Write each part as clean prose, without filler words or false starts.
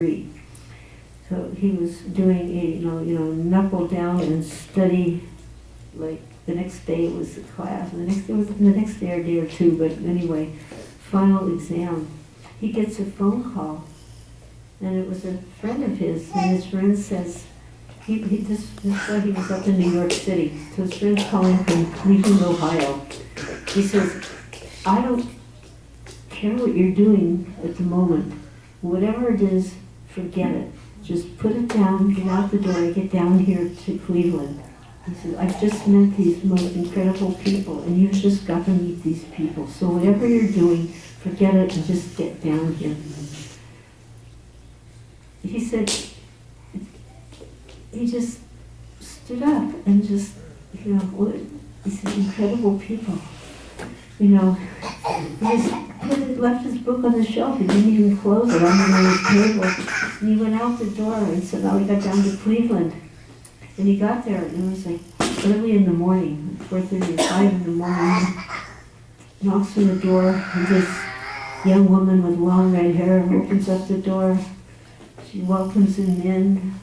degree. So he was doing a, knuckle down and study, like the next day was the class, and the next day or day or two, but anyway, final exam. He gets a phone call, and it was a friend of his, and his friend says, this way he was up in New York City, so his friend's calling from Cleveland, Ohio. He says, I don't care what you're doing at the moment. Whatever it is, forget it. Just put it down, get out the door, and get down here to Cleveland. He said, I've just met these most incredible people, and you've just got to meet these people. So whatever you're doing, forget it and just get down here. He said, he just stood up and just, these incredible people. He just left his book on the shelf. He didn't even close it on his table. And he went out the door and said, now he got down to Cleveland. And he got there, and it was like early in the morning, 4:30 or 5 in the morning. Knocks on the door, and this young woman with long red hair opens up the door. She welcomes him in.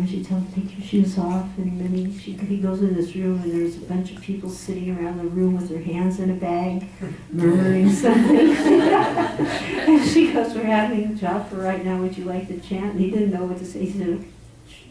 She tells him, take your shoes off, and then he goes in this room, and there's a bunch of people sitting around the room with their hands in a bag, murmuring something. And she goes, we're having a job for right now, would you like to chant? And he didn't know what to say. He said,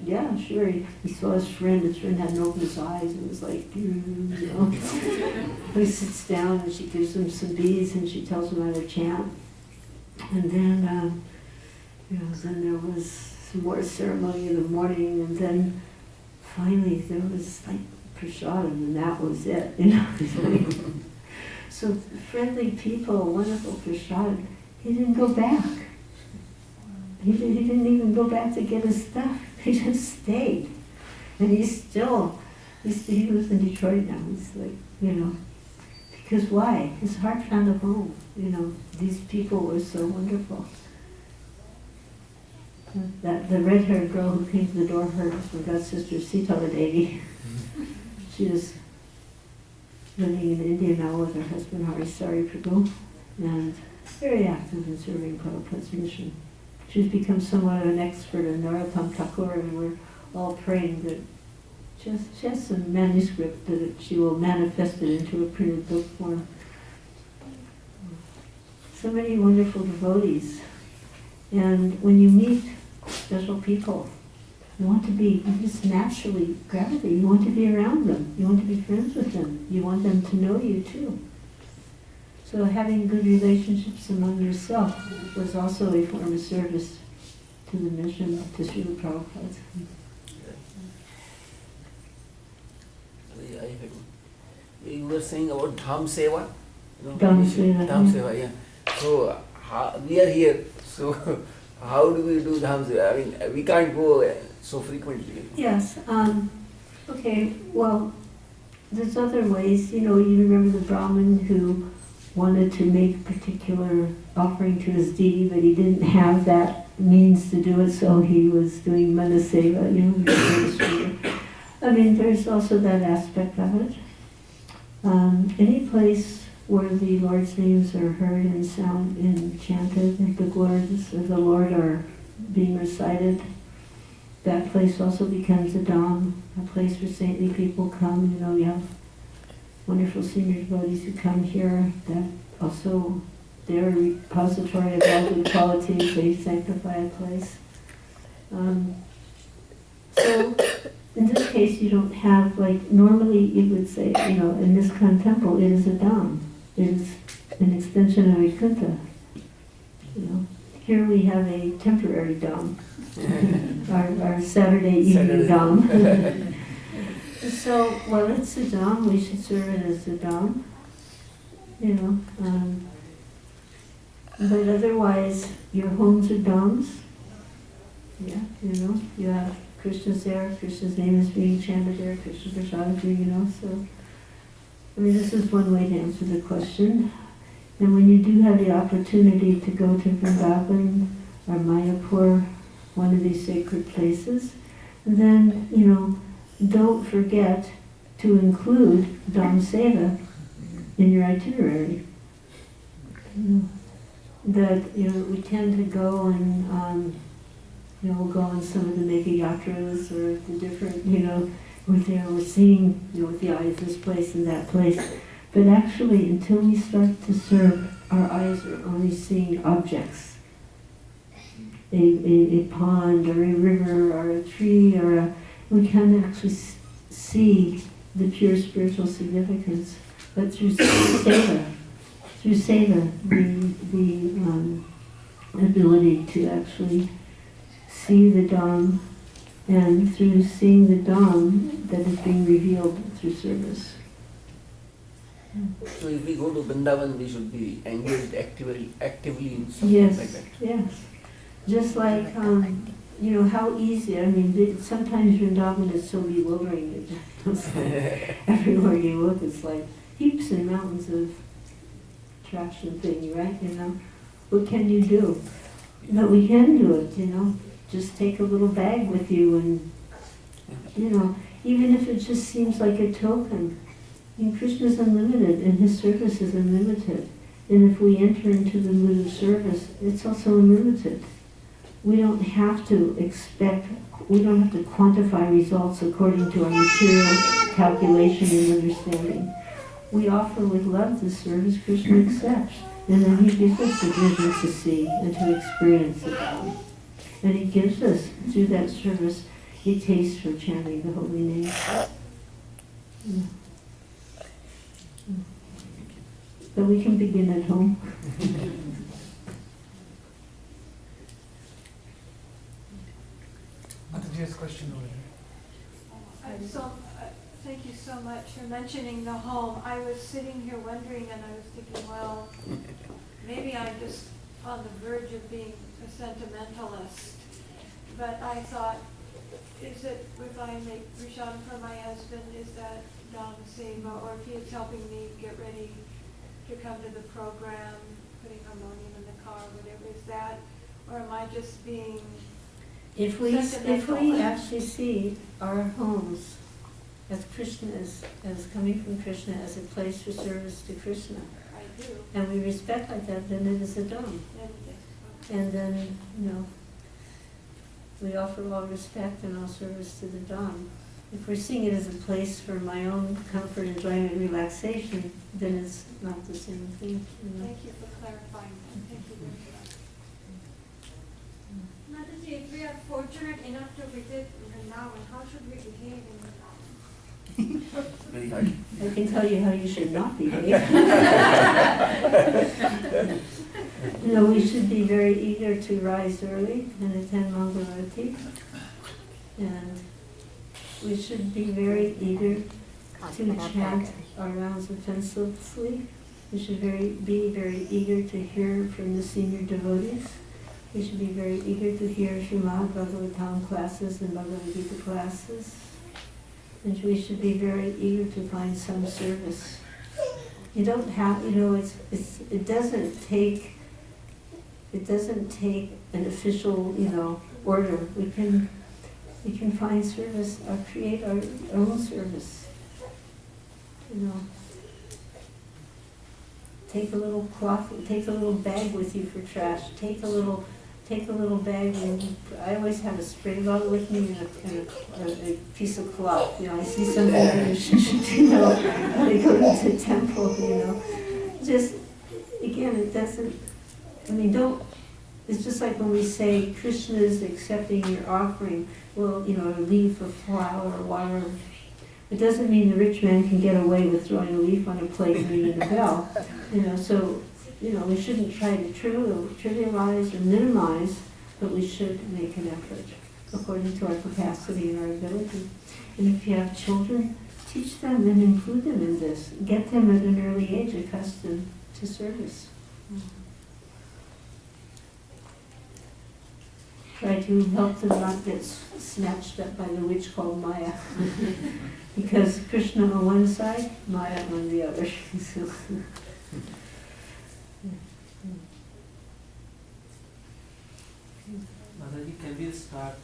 yeah, sure. He saw his friend hadn't opened his eyes, and was like, He sits down, and she gives him some beads, and she tells him how to chant. And then, then there was more ceremony in the morning, and then finally there was like prasadam, and that was it. So friendly people, wonderful prasadam. He didn't go back. He didn't even go back to get his stuff. He just stayed, and he lives in Detroit now. He's like, because why? His heart found a home. These people were so wonderful. The red-haired girl who came to the door, her God's sister, Sita Devi. She was living in India now with her husband, Harisari Prabhu, and very active in serving Prabhupada's mission. She's become somewhat of an expert in Narottam Thakur, and we're all praying that she has some manuscript that she will manifest it into a printed book form. So many wonderful devotees. And when you meet special people, you just naturally gravitate. You want to be around them. You want to be friends with them. You want them to know you too. So having good relationships among yourself was also a form of service to the mission to Srila Prabhupada. You were saying about Dham Seva? Dham Seva. Dham Seva, yeah. So we are here, so how do we do Dham Seva? I mean, we can't go so frequently. Yes. Okay, well, there's other ways. You remember the Brahmin who wanted to make a particular offering to his deity, but he didn't have that means to do it, so he was doing Manaseva, I mean, there's also that aspect of it. Any place where the Lord's names are heard and sound and chanted, and the glories of the Lord are being recited, that place also becomes a dham, a place where saintly people come. You have wonderful senior devotees who come here, that also they're a repository of all good qualities, they sanctify a place. So in this case you don't have, normally you would say, in Iskcon temple it is a dham. It is an extension of Vaikuntha. Here we have a temporary dham, our Saturday evening dham. So, while it's a dham, we should serve it as a dham, but otherwise, your homes are dhams. Yeah, you have Krishna's there, Krishna's name is being chanted there, Krishna Prasad, so. This is one way to answer the question. And when you do have the opportunity to go to Vrindavan or Mayapur, one of these sacred places, then, don't forget to include Dham Seva in your itinerary. that, we tend to go and, we'll go on some of the mega yatras or the different, we're seeing, with the eye of this place and that place. But actually, until we start to serve, our eyes are only seeing objects. A pond or a river or a tree we can't actually see the pure spiritual significance. But through seva, the ability to actually see the Dham, and through seeing the Dham that is being revealed through service. So if we go to Vrindavan, we should be engaged actively in something like that. Yes. Just like, how easy, sometimes Vrindavan is so bewildering. It's like everywhere you look, it's like heaps and mountains of trash and things, right? What can you do? But we can do it, Just take a little bag with you and, even if it just seems like a token. Krishna is unlimited and his service is unlimited. And if we enter into the mood of service, it's also unlimited. We don't have to quantify results according to our material calculation and understanding. We offer with love the service Krishna accepts, and then he gives us the vision to see and to experience it. And he gives us, through that service, a taste for chanting the holy name. But we can begin at home. Mataji's question over there. Thank you so much for mentioning the home. I was sitting here wondering, and I was thinking, well, maybe I'm just on the verge of being a sentimentalist. But I thought, is it, if I make Rishon for my husband, is that Dhamma Seva, or if he is helping me get ready to come to the program, putting harmonium in the car, whatever, is that, or am I just being If we sentimental? actually see our homes as Krishna, as coming from Krishna, as a place for service to Krishna, I do. and we respect like that, then it is a Dham. And, yes, okay. And then, we offer all respect and all service to the Dham. If we're seeing it as a place for my own comfort, enjoyment, and relaxation, then it's not the same thing. Thank you for clarifying that. Thank you very much. Mataji, if we are fortunate enough to visit Vrindavan, how should we behave in Vrindavan? Very hard. I can tell you how you should not behave. We should be very eager to rise early and attend Mangalati. And we should be very eager to chant our rounds offensively. We should be very eager to hear from the senior devotees. We should be very eager to hear Srimad Bhagavatam classes and Bhagavad Gita classes. And we should be very eager to find some service. You don't have, it doesn't take an official, order. We can find service or create our own service. Take a little cloth, take a little bag with you for trash. Take a little bag, and I always have a spray bottle with me and a piece of cloth. I see something they go to the temple, Just, again, it doesn't, it's just like when we say Krishna is accepting your offering, a leaf, a flower, water. It doesn't mean the rich man can get away with throwing a leaf on a plate and ringing the bell. So we shouldn't try to trivialize or minimize, but we should make an effort according to our capacity and our ability. And if you have children, teach them and include them in this. Get them at an early age accustomed to service. Try to help them not get snatched up by the witch called Maya. Because Krishna on one side, Maya on the other. Mataji, can we start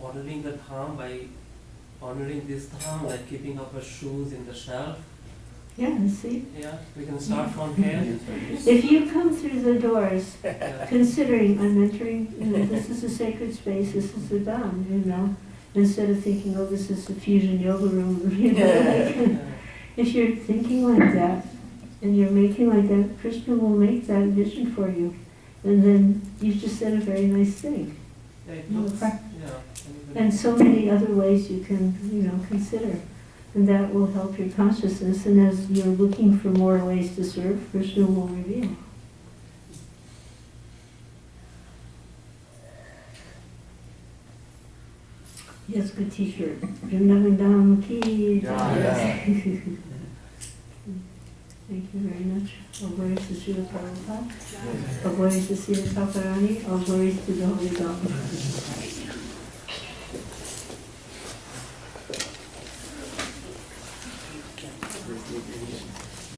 honoring the dham by honoring this dham, like keeping up our shoes in the shelf? Yeah, see? Yeah, we can start from here. If you come through the doors Yeah. considering I'm entering, this is a sacred space, this is the Dham, instead of thinking, oh, this is the fusion yoga room, Yeah. If you're thinking like that, and you're making like that, Krishna will make that vision for you. And then you just said a very nice thing. Yeah, it No, looks, pra- yeah. And so many other ways you can, consider. And that will help your consciousness. And as you're looking for more ways to serve, Krishna will reveal. Yes, good t-shirt. Vrindavan ki jai. Thank you very much. All glories to Srila Prabhupada. All glories to Srila Thakurani. All glories to the Holy God.